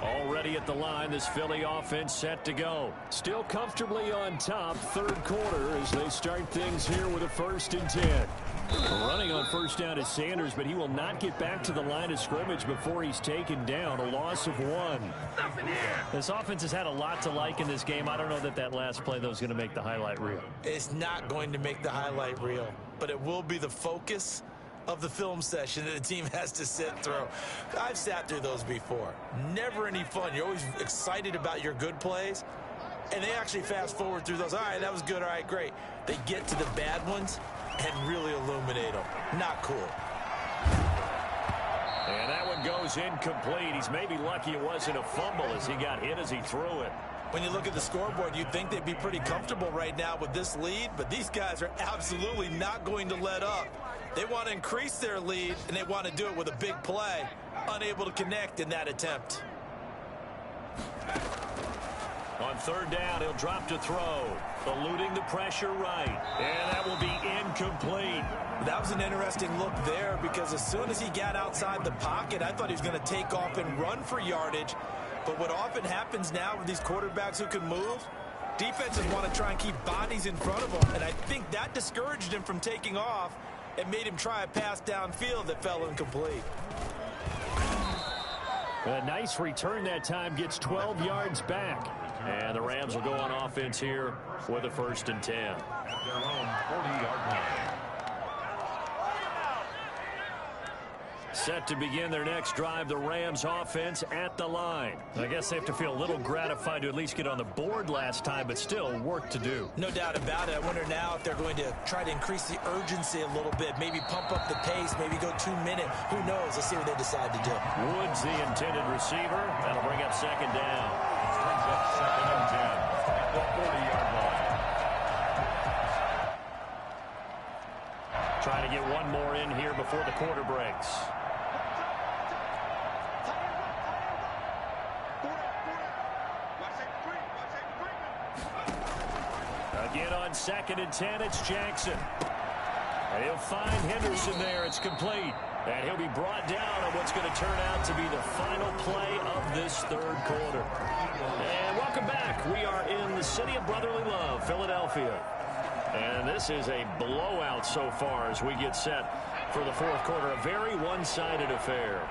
Speaker 3: Already at the line, this Philly offense set to go. Still comfortably on top, 3rd quarter as they start things here with a 1st and 10. Running on 1st down is Sanders, but he will not get back to the line of scrimmage before he's taken down. A loss of 1. This offense has had a lot to like in this game. I don't know that last play, though, is going to make the highlight reel.
Speaker 4: It's not going to make the highlight reel, but it will be the focus of the film session that the team has to sit through. I've sat through those before. Never any fun. You're always excited about your good plays, and they actually fast forward through those. All right, that was good. All right, great. They get to the bad ones and really illuminate them. Not cool.
Speaker 3: And that one goes incomplete. He's maybe lucky it wasn't a fumble as he got hit as he threw it.
Speaker 4: When you look at the scoreboard, you'd think they'd be pretty comfortable right now with this lead, but these guys are absolutely not going to let up. They want to increase their lead, and they want to do it with a big play. Unable to connect in that attempt.
Speaker 3: On 3rd down, he'll drop to throw. Eluding the pressure right. And that will be incomplete.
Speaker 4: That was an interesting look there because as soon as he got outside the pocket, I thought he was going to take off and run for yardage. But what often happens now with these quarterbacks who can move, defenses want to try and keep bodies in front of them. And I think that discouraged him from taking off and made him try a pass downfield that fell incomplete.
Speaker 3: A nice return that time, gets 12 yards back. And the Rams will go on offense here with a 1st and 10.
Speaker 2: Their own 40-yard line.
Speaker 3: Set to begin their next drive, the Rams offense at the line. I guess they have to feel a little gratified to at least get on the board last time, but still work to do.
Speaker 4: No doubt about it. I wonder now if they're going to try to increase the urgency a little bit, maybe pump up the pace, maybe go 2-minute. Who knows? Let's see what they decide to do.
Speaker 3: Woods, the intended receiver. That'll bring up 2nd down.
Speaker 2: Brings up 2nd and 10 at the 40-yard line.
Speaker 3: Trying to get one more in here before the quarter breaks. Again on 2nd and 10, it's Jackson. And he'll find Henderson there. It's complete. And he'll be brought down on what's going to turn out to be the final play of this 3rd quarter. And welcome back. We are in the city of brotherly love, Philadelphia. And this is a blowout so far as we get set for the 4th quarter. A very one-sided affair.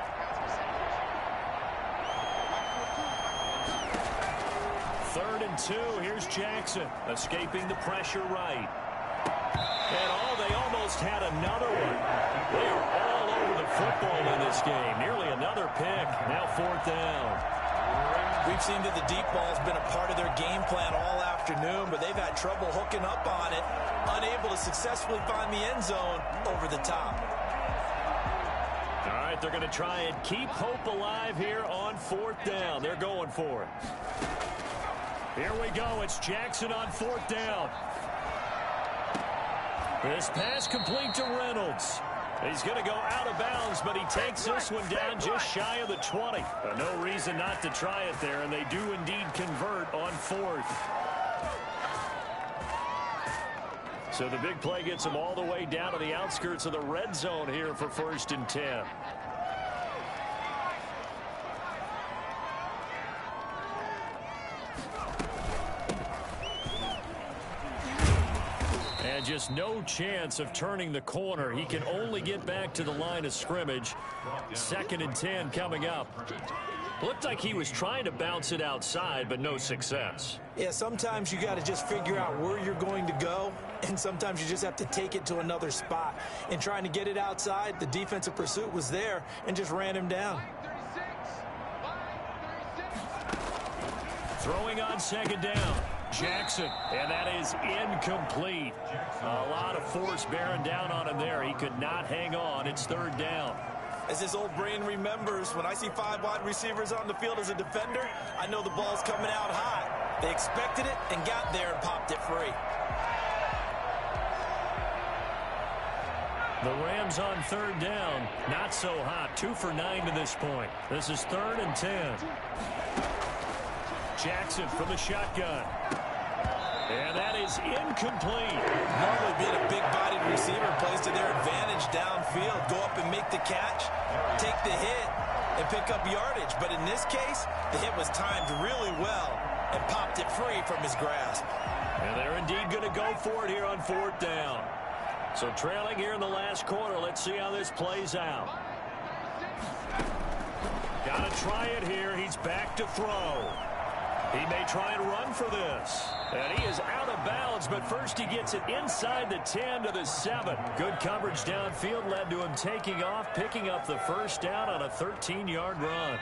Speaker 3: Third and 2. Here's Jackson escaping the pressure right. And they almost had another one. They are all over the football in this game. Nearly another pick. Now 4th down.
Speaker 4: We've seen that the deep ball's been a part of their game plan all afternoon, but they've had trouble hooking up on it, unable to successfully find the end zone over the top.
Speaker 3: All right, they're going to try and keep hope alive here on 4th down. They're going for it. Here we go. It's Jackson on 4th down. This pass complete to Reynolds. He's going to go out of bounds, but he takes this one down just shy of the 20. No reason not to try it there, and they do indeed convert on 4th. So the big play gets him all the way down to the outskirts of the red zone here for 1st and 10. And just no chance of turning the corner. He can only get back to the line of scrimmage. 2nd and 10 coming up. Looked like he was trying to bounce it outside, but no success.
Speaker 4: Yeah, sometimes you got to just figure out where you're going to go, and sometimes you just have to take it to another spot. And trying to get it outside, the defensive pursuit was there and just ran him down.
Speaker 3: Throwing on 2nd down. Jackson, and that is incomplete. A lot of force bearing down on him there. He could not hang on. It's 3rd down.
Speaker 4: As his old brain remembers, when I see 5 wide receivers on the field as a defender, I know the ball's coming out hot. They expected it and got there and popped it free.
Speaker 3: The Rams on 3rd down. Not so hot. 2 for 9 to this point. This is 3rd and 10. Jackson from the shotgun. And that is incomplete.
Speaker 4: Normally being a big-bodied receiver plays to their advantage downfield. Go up and make the catch, take the hit, and pick up yardage. But in this case, the hit was timed really well and popped it free from his grasp.
Speaker 3: And they're indeed going to go for it here on 4th down. So trailing here in the last quarter. Let's see how this plays out. Got to try it here. He's back to throw. He may try and run for this. And he is out of bounds, but first he gets it inside the 10 to the 7. Good coverage downfield led to him taking off, picking up the 1st down on a 13-yard run.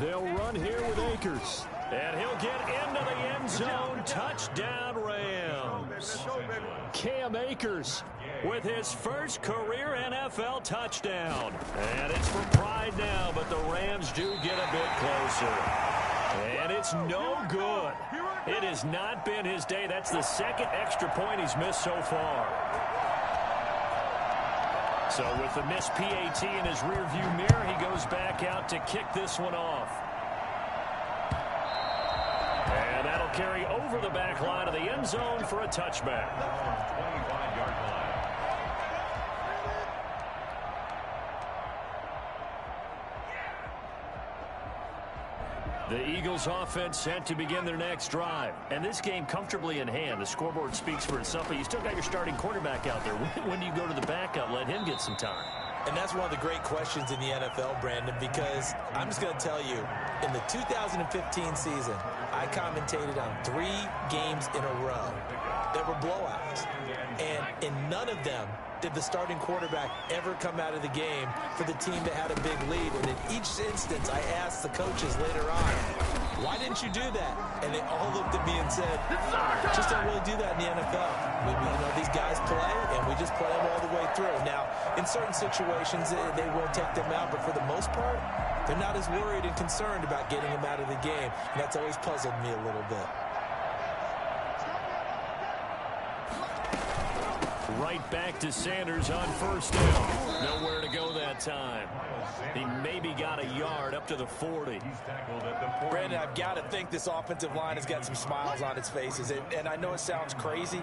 Speaker 3: They'll run here with Akers. And he'll get into the end zone. Touchdown, Rams. Cam Akers with his first career NFL touchdown. And it's for pride now, but the Rams do get a bit closer. And it's no good. It has not been his day. That's the 2nd extra point he's missed so far. So with the missed PAT in his rearview mirror, he goes back out to kick this one off. And that'll carry over the back line of the end zone for a touchback.
Speaker 2: 25-yard line.
Speaker 3: The Eagles offense set to begin their next drive. And this game comfortably in hand. The scoreboard speaks for itself, but you still got your starting quarterback out there. When do you go to the backup? Let him get some time.
Speaker 4: And that's one of the great questions in the NFL, Brandon, because I'm just going to tell you, in the 2015 season, I commentated on 3 games in a row that were blowouts. And in none of them did the starting quarterback ever come out of the game for the team that had a big lead. And in each instance, I asked the coaches later on, why didn't you do that? And they all looked at me and said, just don't really do that in the NFL. You know, these guys play, and we just play them all the way through. Now, in certain situations, they will take them out, but for the most part, they're not as worried and concerned about getting them out of the game. And that's always puzzled me a little bit.
Speaker 3: Right back to Sanders on 1st down. Nowhere to go that time. He maybe got a yard up to the 40.
Speaker 4: Brandon, I've got to think this offensive line has got some smiles on its faces. And I know it sounds crazy,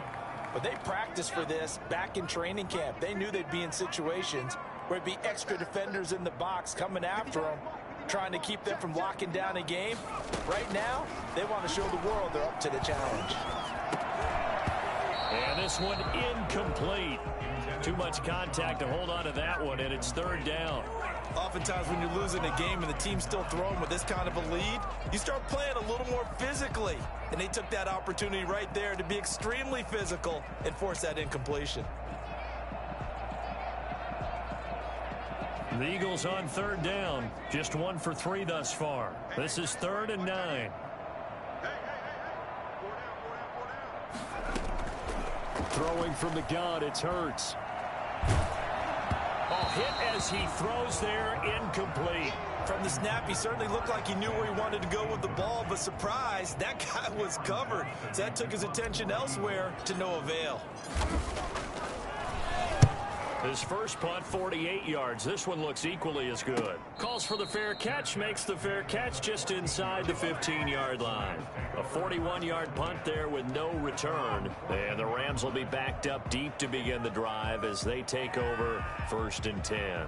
Speaker 4: but they practiced for this back in training camp. They knew they'd be in situations where it'd be extra defenders in the box coming after them, trying to keep them from locking down a game. Right now, they want to show the world they're up to the challenge.
Speaker 3: And this one incomplete. Too much contact to hold on to that one, and it's 3rd down.
Speaker 4: Oftentimes when you're losing a game and the team's still throwing with this kind of a lead, you start playing a little more physically. And they took that opportunity right there to be extremely physical and force that incompletion.
Speaker 3: The Eagles on 3rd down. Just 1 for 3 thus far. This is 3rd and 9. Throwing from the gun, it's Hurts. Oh, hit as he throws there, incomplete.
Speaker 4: From the snap, he certainly looked like he knew where he wanted to go with the ball, but surprise, that guy was covered. So that took his attention elsewhere to no avail.
Speaker 3: His first punt, 48 yards. This one looks equally as good. Calls for the fair catch, makes the fair catch just inside the 15-yard line. A 41-yard punt there with no return. And the Rams will be backed up deep to begin the drive as they take over 1st and 10.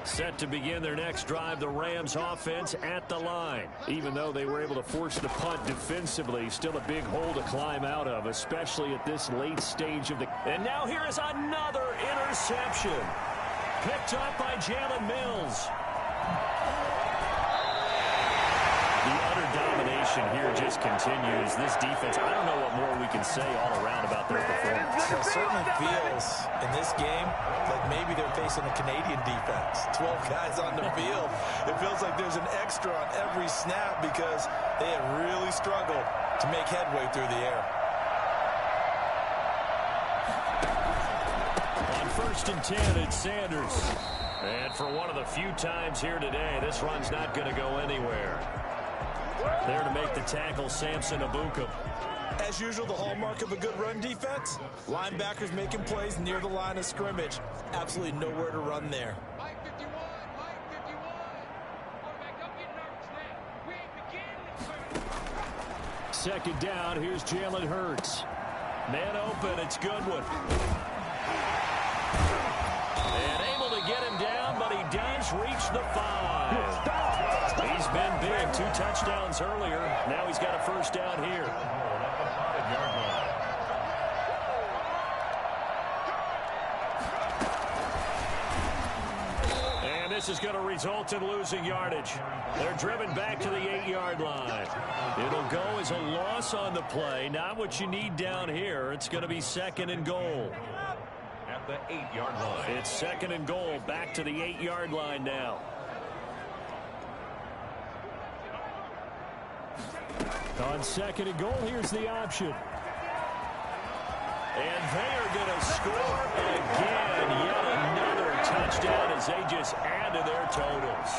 Speaker 3: Set to begin their next drive, the Rams offense at the line. Even though they were able to force the punt defensively, still a big hole to climb out of, especially at this late stage of the... And now here is another interception. Picked up by Jalen Mills. The utter domination here just continues. This defense, I don't know what more we can say all around about their performance.
Speaker 4: It certainly feels in this game like maybe they're facing a Canadian defense. 12 guys on the field. It feels like there's an extra on every snap because they have really struggled to make headway through the air.
Speaker 3: On 1st and 10, it's Sanders. And for one of the few times here today, this run's not going to go anywhere. There to make the tackle, Samson Ebukam.
Speaker 4: As usual, the hallmark of a good run defense, linebackers making plays near the line of scrimmage. Absolutely nowhere to run there.
Speaker 3: Second down, here's Jalen Hurts. Man open, it's Goodwin. And able to get him down, but he does reach the 5. He's been big, 2 touchdowns earlier. Now he's got a first down here. And this is going to result in losing yardage. They're driven back to the 8-yard line. It'll go as a loss on the play. Not what you need down here. It's going to be 2nd and goal.
Speaker 2: At the 8-yard line.
Speaker 3: It's 2nd and goal, back to the 8-yard line now. On 2nd and goal, here's the option. And they are going to score again. Yet another touchdown as they just add to their totals.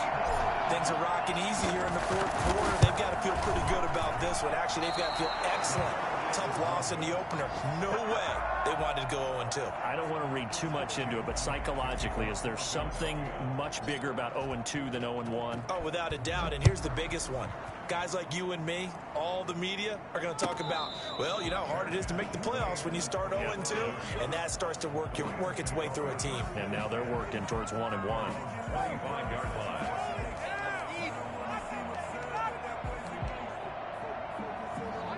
Speaker 4: Things are rocking easy here in the 4th quarter. They've got to feel pretty good about this one. Actually, they've got to feel excellent. Tough loss in the opener. No way they wanted to go 0-2.
Speaker 3: I don't want to read too much into it, but psychologically, is there something much bigger about 0-2 than 0-1?
Speaker 4: Oh, without a doubt, and here's the biggest one. Guys like you and me, all the media, are going to talk about, well, you know how hard it is to make the playoffs when you start 0-2, and that starts to work its way through a team.
Speaker 3: And now they're working towards 1-1.
Speaker 2: 25-yard line.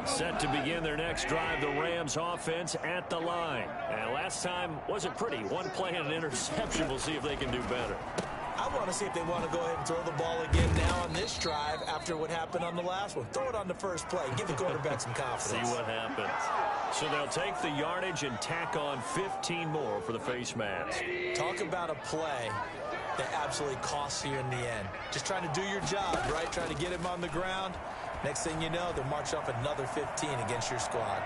Speaker 3: Set to begin their next drive, the Rams offense at the line. And last time wasn't pretty. One play and an interception. We'll see if they can do better.
Speaker 4: I want to see if they want to go ahead and throw the ball again now on this drive after what happened on the last one. Throw it on the first play. Give the quarterback some confidence.
Speaker 3: See what happens. So they'll take the yardage and tack on 15 more for the face mask.
Speaker 4: Talk about a play that absolutely costs you in the end. Just trying to do your job, right? Trying to get him on the ground. Next thing you know, they'll march off another 15 against your squad.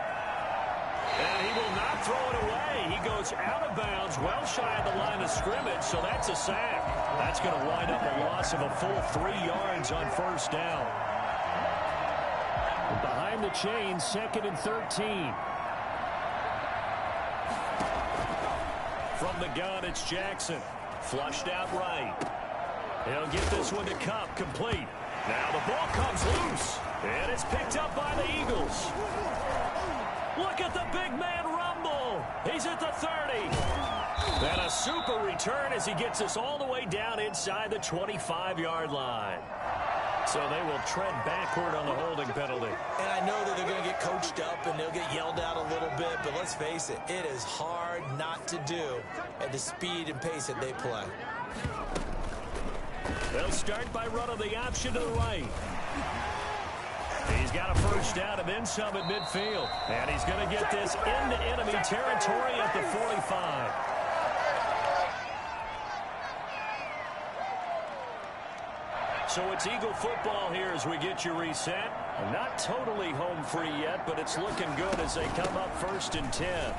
Speaker 3: And he will not throw it away. He goes out of bounds, well shy of the line of scrimmage, so that's a sack. That's going to wind up a loss of a full 3 yards on first down. Behind the chain, 2nd and 13. From the gun, it's Jackson. Flushed out right. He'll get this one to Kupp, complete. Now the ball comes loose, and it's picked up by the Eagles. Look at the big man rumble. He's at the 30. And a super return as he gets us all the way down inside the 25-yard line. So they will tread backward on the holding penalty.
Speaker 4: And I know that they're going to get coached up and they'll get yelled at a little bit, but let's face it, it is hard not to do at the speed and pace that they play.
Speaker 3: They'll start by running the option to the right. He's got a first down and then some at midfield. And he's going to get this into enemy territory at the 45. So it's Eagle football here as we get you reset. Not totally home free yet, but it's looking good as they come up 1st and 10.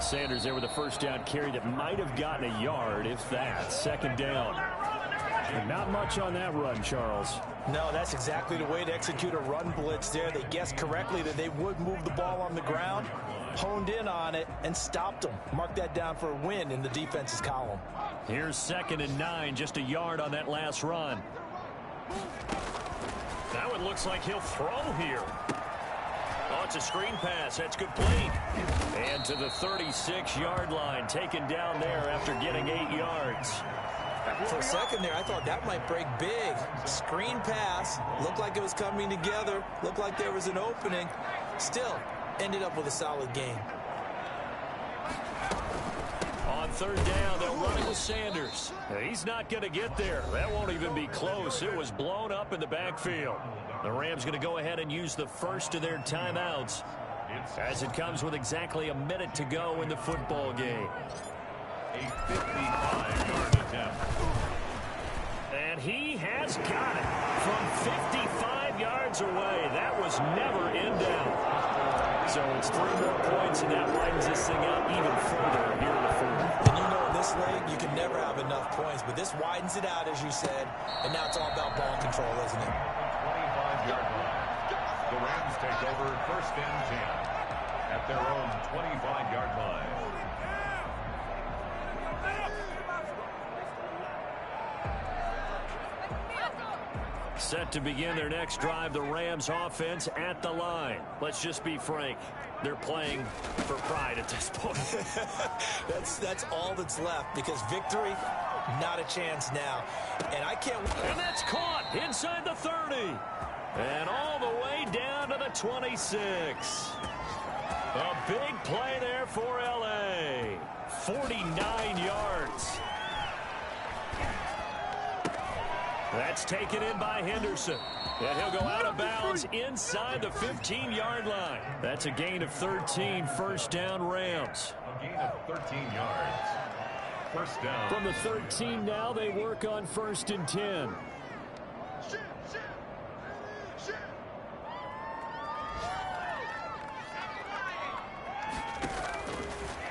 Speaker 3: Sanders there with a first down carry that might have gotten a yard, if that. 2nd down. And not much on that run, Charles.
Speaker 4: No, that's exactly the way to execute a run blitz there. They guessed correctly that they would move the ball on the ground, honed in on it, and stopped them. Mark that down for a win in the defense's column.
Speaker 3: Here's 2nd and 9, just a yard on that last run. Now it looks like he'll throw here. Oh, it's a screen pass. That's complete. And to the 36-yard line, taken down there after getting 8 yards.
Speaker 4: For a second there, I thought that might break big. Screen pass. Looked like it was coming together. Looked like there was an opening. Still, ended up with a solid game.
Speaker 3: On 3rd down, they'll run it with Sanders. He's not going to get there. That won't even be close. It was blown up in the backfield. The Rams going to go ahead and use the first of their timeouts as it comes with exactly a minute to go in the football game.
Speaker 2: A 55-yard attempt.
Speaker 3: And he has got it from 55 yards away. That was never in doubt. So it's 3 more points, and that widens this thing out even further here in the 4th.
Speaker 4: And you know in this league, you can never have enough points, but this widens it out, as you said, and now it's all about ball control, isn't it?
Speaker 2: 25-yard line. The Rams take over 1st and 10 at their own 25-yard line.
Speaker 3: Set to begin their next drive, the Rams offense at the line. Let's just be frank. They're playing for pride at this point.
Speaker 4: That's all that's left, because victory, not a chance now. And I can't...
Speaker 3: And that's caught inside the 30. And all the way down to the 26. A big play there for L.A. 49 yards. That's taken in by Henderson. And he'll go out of bounds inside the 15-yard line. That's a gain of 13, 1st down Rams.
Speaker 2: A gain of 13 yards. 1st down.
Speaker 3: From the 13 now, they work on 1st and 10.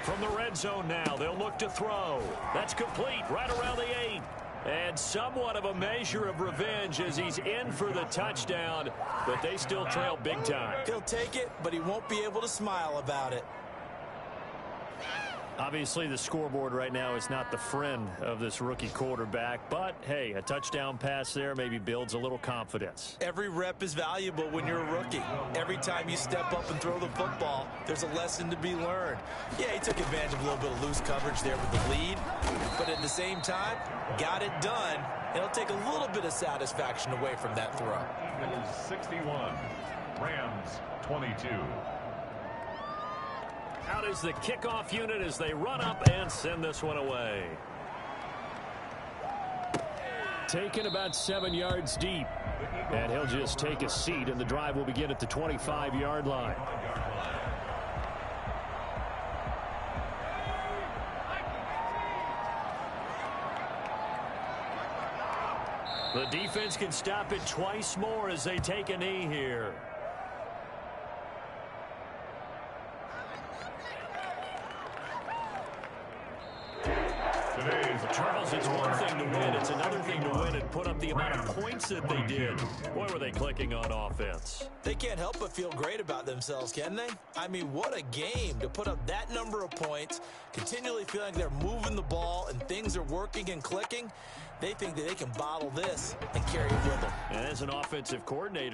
Speaker 3: From the red zone now, they'll look to throw. That's complete right around the 8. And somewhat of a measure of revenge as he's in for the touchdown, but they still trail big time.
Speaker 4: He'll take it, but he won't be able to smile about it.
Speaker 3: Obviously, the scoreboard right now is not the friend of this rookie quarterback, but, hey, a touchdown pass there maybe builds a little confidence.
Speaker 4: Every rep is valuable when you're a rookie. Every time you step up and throw the football, there's a lesson to be learned. Yeah, he took advantage of a little bit of loose coverage there with the lead, but at the same time, got it done. It'll take a little bit of satisfaction away from that throw.
Speaker 2: Eagles 61, Rams 22.
Speaker 3: Out is the kickoff unit as they run up and send this one away. Taken about 7 yards deep. And he'll just take a seat, and the drive will begin at the 25-yard line. The defense can stop it twice more as they take a knee here. Charles, it's one thing to win. It's another thing to win and put up the amount of points that they did. Boy, were they clicking on offense.
Speaker 4: They can't help but feel great about themselves, can they? I mean, what a game to put up that number of points, continually feeling they're moving the ball and things are working and clicking. They think that they can bottle this and carry it with them.
Speaker 3: And as an offensive coordinator,